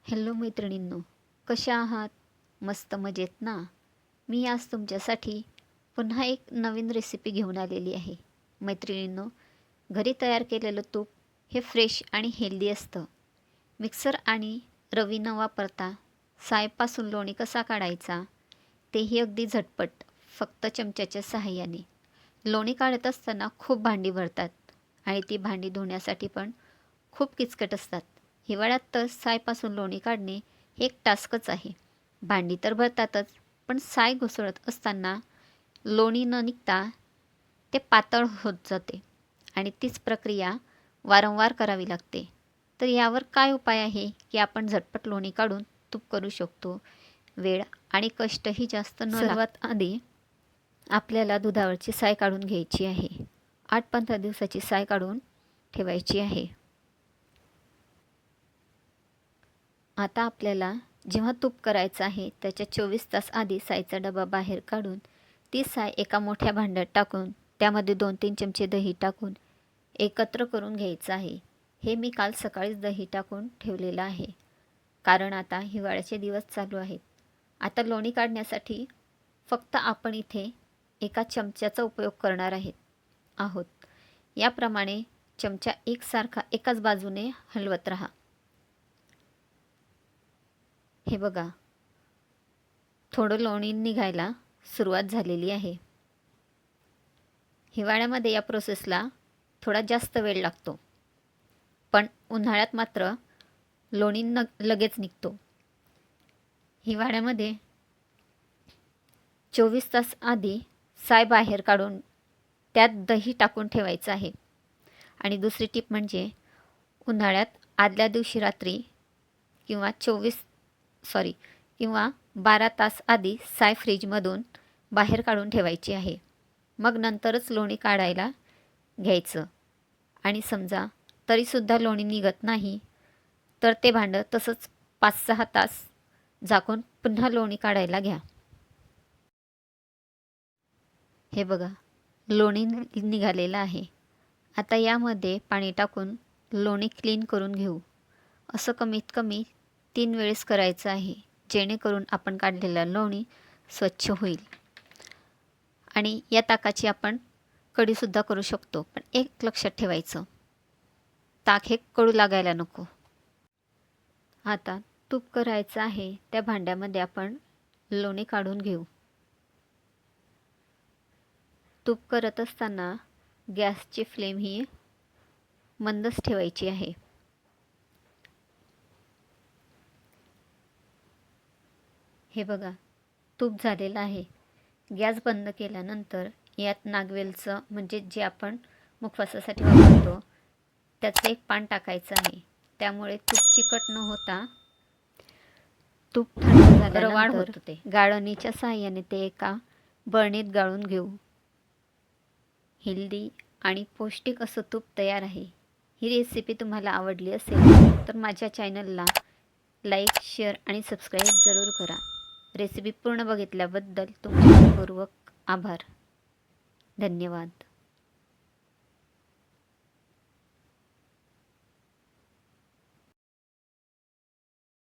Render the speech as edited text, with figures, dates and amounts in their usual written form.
Hello मैत्रिणींनो, कशा आहात? मस्त मजेत ना? मी आज तुमच्यासाठी पुन्हा एक नवीन रेसिपी घेऊन आलेली आहे. मैत्रिणींनो, घरी तयार केलेलं तूप हे फ्रेश आणि हेल्दी असतं. मिक्सर आणि रवी न वापरता सायपासून लोणी कसा काढायचा, तेही अगदी झटपट, फक्त चमच्याच्या सहाय्याने. लोणी काढत असताना खूप भांडी भरतात आणि ती भांडी धुण्यासाठी पण खूप किचकट असतात. हिवाळ्यात तर सायपासून लोणी काढणे हे एक टास्कच आहे. भांडी तर भरतातच, पण साय घुसळत असताना लोणी न निघता ते पातळ होत जाते आणि तीच प्रक्रिया वारंवार करावी लागते. तर यावर काय उपाय आहे की आपण झटपट लोणी काढून तूप करू शकतो, वेळ आणि कष्टही जास्त न सर्वात आधी आपल्याला दुधावरची साय काढून घ्यायची आहे. 8-15 दिवसाची साय काढून ठेवायची आहे. आता आपल्याला जेव्हा तूप करायचं आहे त्याच्या 24 तास आधी सायचा डबा बाहेर काढून ती साय एका मोठ्या भांड्यात टाकून त्यामध्ये 2-3 चमचे दही टाकून एकत्र करून घ्यायचं आहे. हे मी काल सकाळीच दही टाकून ठेवलेलं आहे, कारण आता हिवाळ्याचे दिवस चालू आहेत. आता लोणी काढण्यासाठी फक्त आपण इथे एका चमच्याचा उपयोग करणार आहोत. याप्रमाणे चमचा एकसारखा एकाच बाजूने हलवत राहा. हे बघा, थोडं लोणी निघायला सुरुवात झालेली आहे. हिवाळ्यामध्ये या प्रोसेसला थोडा जास्त वेळ लागतो, पण उन्हाळ्यात मात्र लोणी लगेच निघतो. हिवाळ्यामध्ये 24 तास आधी साय बाहेर काढून त्यात दही टाकून ठेवायचं आहे. आणि दुसरी टीप म्हणजे उन्हाळ्यात आदल्या दिवशी रात्री किंवा 12 तास आधी साय फ्रीजमधून बाहेर काढून ठेवायची आहे. मग नंतरच लोणी काढायला घ्यायचं. आणि समजा तरीसुद्धा लोणी निघत नाही, तर ते भांडं तसंच 5-6 तास झाकून पुन्हा लोणी काढायला घ्या. हे बघा, लोणी निघालेलं आहे. आता यामध्ये पाणी टाकून लोणी क्लीन करून घेऊ. असं कमीत कमी 3 वेळेस करायचं आहे, जेणेकरून आपण काढलेलं लोणी स्वच्छ होईल. आणि या ताकाची आपण कढीसुद्धा करू शकतो, पण एक लक्षात ठेवायचं, ताक हे कडू लागायला नको. आता तूप करायचं आहे त्या भांड्यामध्ये आपण लोणी काढून घेऊ. तूप करत असताना गॅसची फ्लेम ही मंदच ठेवायची आहे. हे बघा, तूप झालेलं आहे. गॅस बंद केल्यानंतर यात नागवेलचं, म्हणजे जे आपण मुखवासासाठी वापरतो, त्याचं एक पान टाकायचं आहे. त्यामुळे तूप चिकट न होता तूप थंड झाल्यानंतर गाळणीच्या सहाय्याने ते एका बरणीत गाळून घेऊ. हेल्दी आणि पौष्टिक असं तूप तयार आहे. ही रेसिपी तुम्हाला आवडली असेल तर माझ्या चॅनलला लाईक, शेअर आणि सबस्क्राईब जरूर करा. रेसिपी पूर्ण बघितल्याबद्दल तुमचे मनपूर्वक आभार. धन्यवाद.